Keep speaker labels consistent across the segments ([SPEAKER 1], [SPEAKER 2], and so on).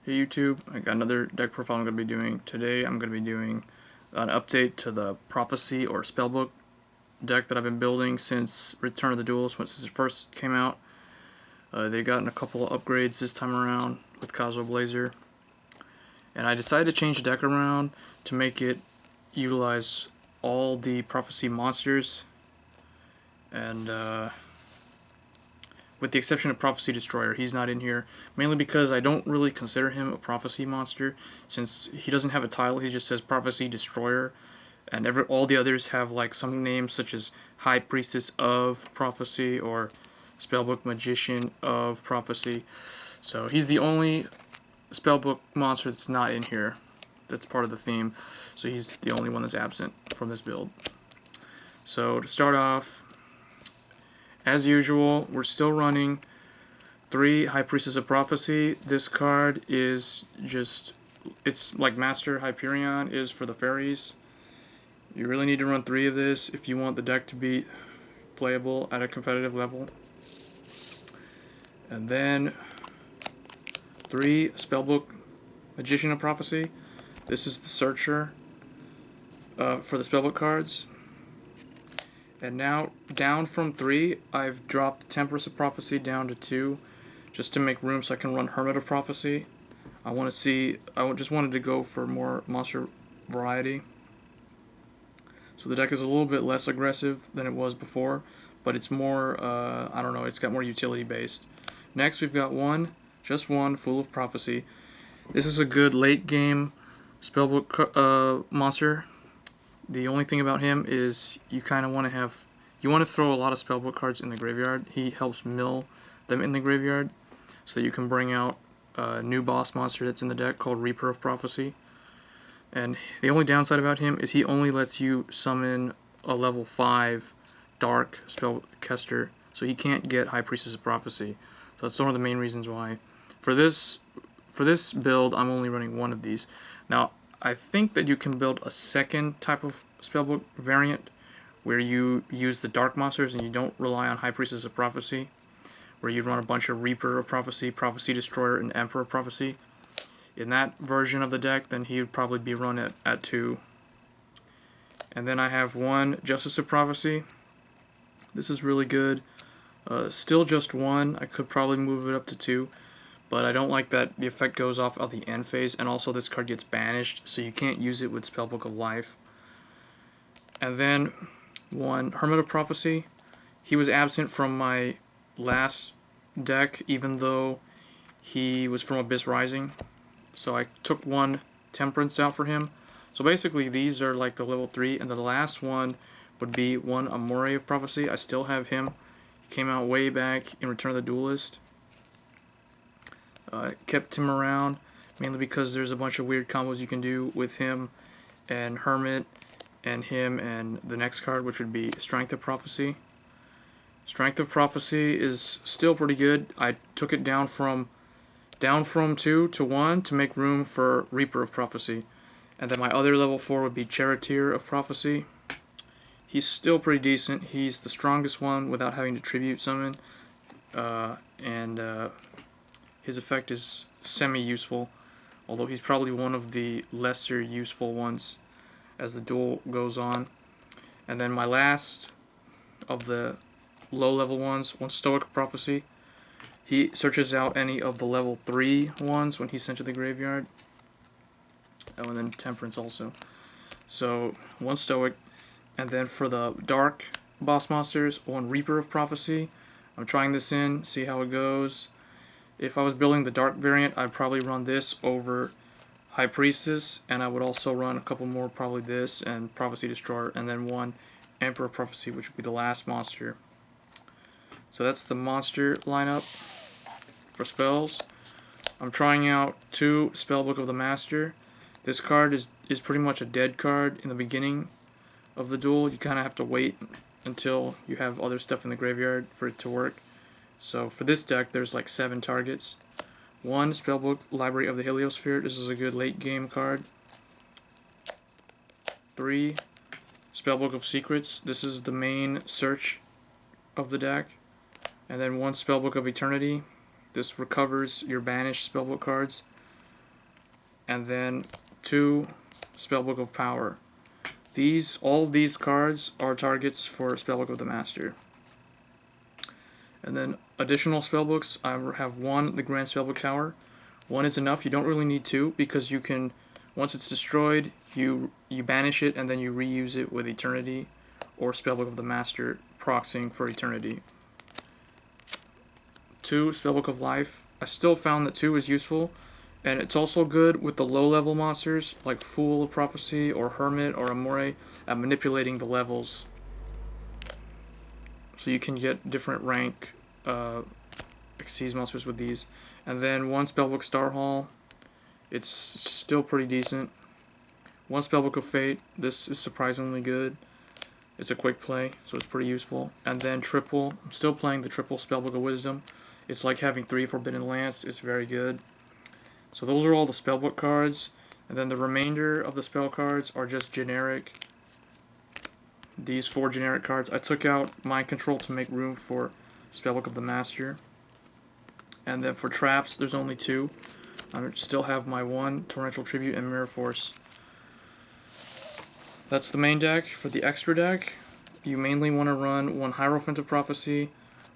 [SPEAKER 1] Hey YouTube, I got another deck profile I'm going to be doing. Today I'm going to be doing an update to the Prophecy or Spellbook deck that I've been building since Return of the Duelist, since it first came out. They've gotten a couple of upgrades this time around with Cosmo Blazer. And I decided to change the deck around to make it utilize all the Prophecy monsters. And with the exception of Prophecy Destroyer, he's not in here, mainly because I don't really consider him a Prophecy monster, since he doesn't have a title. He just says Prophecy Destroyer, and all the others have like some names such as High Priestess of Prophecy or Spellbook Magician of Prophecy. So he's the only Spellbook monster that's not in here. That's part of the theme. So he's the only one that's absent from this build. So to start off, as usual, we're still running 3 High Priestess of Prophecy. This card is just, it's like Master Hyperion is for the fairies. You really need to run 3 of this if you want the deck to be playable at a competitive level. And then 3 Spellbook Magician of Prophecy. This is the searcher for the Spellbook cards. And now, down from 3, I've dropped Temperance of Prophecy down to 2, just to make room so I can run Hermit of Prophecy. I just wanted to go for more monster variety. So the deck is a little bit less aggressive than it was before, but it's more, I don't know, it's got more utility based. Next, we've got just one, Fool of Prophecy. This is a good late game Spellbook monster. The only thing about him is you kind of want to throw a lot of Spellbook cards in the graveyard. He helps mill them in the graveyard so you can bring out a new boss monster that's in the deck called Reaper of Prophecy. And the only downside about him is he only lets you summon a level 5 dark spellcaster, so he can't get High Priestess of Prophecy. So that's one of the main reasons why. For this build, I'm only running 1 of these. Now, I think that you can build a second type of Spellbook variant where you use the dark monsters and you don't rely on High Priestess of Prophecy, where you run a bunch of Reaper of Prophecy, Prophecy Destroyer, and Emperor of Prophecy. In that version of the deck, then he would probably be run at 2. And then I have 1 Justice of Prophecy. This is really good. Still just 1. I could probably move it up to 2. But I don't like that the effect goes off of the end phase, and also this card gets banished, so you can't use it with Spellbook of Life. And then 1 Hermit of Prophecy. He was absent from my last deck, even though he was from Abyss Rising. So I took 1 Temperance out for him. So basically these are like the level 3, and the last one would be 1 Amores of Prophecy. I still have him. He came out way back in Return of the Duelist. Kept him around mainly because there's a bunch of weird combos you can do with him and Hermit and him and the next card, which would be Strength of Prophecy. Strength of Prophecy is still pretty good. I took it down from 2 to 1 to make room for Reaper of Prophecy. And then my other level 4 would be Charioteer of Prophecy. He's still pretty decent. He's the strongest one without having to tribute summon. His effect is semi-useful, although he's probably one of the lesser useful ones as the duel goes on. And then my last of the low-level ones, 1 Stoic of Prophecy. He searches out any of the level 3 ones when he's sent to the graveyard. Oh, and then Temperance also. So, 1 Stoic. And then for the dark boss monsters, 1 Reaper of Prophecy. I'm trying this in, see how it goes. If I was building the dark variant, I'd probably run this over High Priestess, and I would also run a couple more, probably this and Prophecy Destroyer, and then 1 Emperor of Prophecy, which would be the last monster. So that's the monster lineup for spells. I'm trying out 2 Spellbook of the Master. This card is pretty much a dead card in the beginning of the duel. You kind of have to wait until you have other stuff in the graveyard for it to work. So for this deck, there's like 7 targets. 1 Spellbook Library of the Heliosphere. This is a good late game card. 3 Spellbook of Secrets. This is the main search of the deck. And then 1 Spellbook of Eternity. This recovers your banished Spellbook cards. and then 2 Spellbook of Power. All of these cards are targets for Spellbook of the Master. And then additional spellbooks, I have 1, the Grand Spellbook Tower. 1 is enough. You don't really need 2 because you can, once it's destroyed, you banish it and then you reuse it with Eternity or Spellbook of the Master proxying for Eternity. 2, Spellbook of Life. I still found that 2 is useful, and it's also good with the low-level monsters like Fool of Prophecy or Hermit or Amore at manipulating the levels. So you can get different rank Xyz monsters with these. And then 1 Spellbook Star Hall. It's still pretty decent. 1 Spellbook of Fate. This is surprisingly good. It's a quick play, so it's pretty useful. And then triple. I'm still playing the triple Spellbook of Wisdom. It's like having 3 Forbidden Lance. It's very good. So those are all the Spellbook cards. And then the remainder of the spell cards are just generic. These 4 generic cards. I took out Mind Control to make room for Spellbook of the Master. And then for traps, there's only 2. I still have my 1 Torrential Tribute and Mirror Force. That's the main deck. For the extra deck, you mainly want to run 1 Hierophant of Prophecy,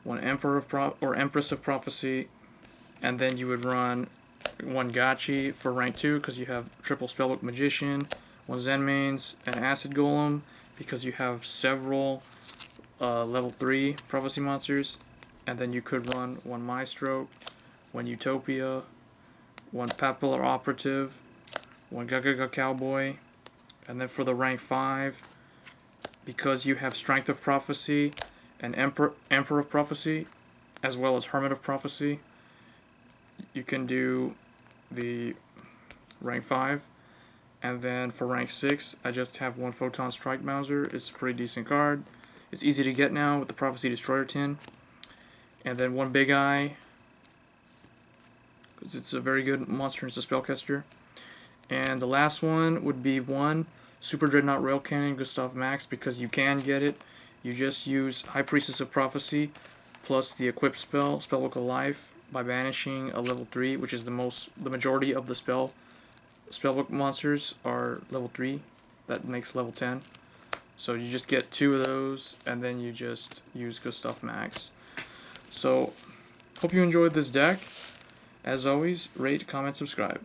[SPEAKER 1] 1 Empress of Prophecy, and then you would run 1 Gachi for rank 2 because you have triple Spellbook Magician, 1 Zenmaines, an Acid Golem because you have several level 3 Prophecy monsters, and then you could run 1 Maestro, 1 Utopia, 1 Papillary Operative, 1 Gaga Cowboy, and then for the rank 5, because you have Strength of Prophecy and Emperor of Prophecy, as well as Hermit of Prophecy, you can do the rank 5. And then for rank 6, I just have 1 Photon Strike Mauser. It's a pretty decent card. It's easy to get now with the Prophecy Destroyer tin. And then 1 Big Eye, because it's a very good monster as a spellcaster. And the last one would be 1 Super Dreadnought Rail Cannon Gustav Max, because you can get it. You just use High Priestess of Prophecy plus the equip spell, Spellbook of Life, by banishing a level 3, which is the majority of the Spellbook monsters are level 3. That makes level 10. So you just get 2 of those, and then you just use Gustav Max. So, hope you enjoyed this deck. As always, rate, comment, subscribe.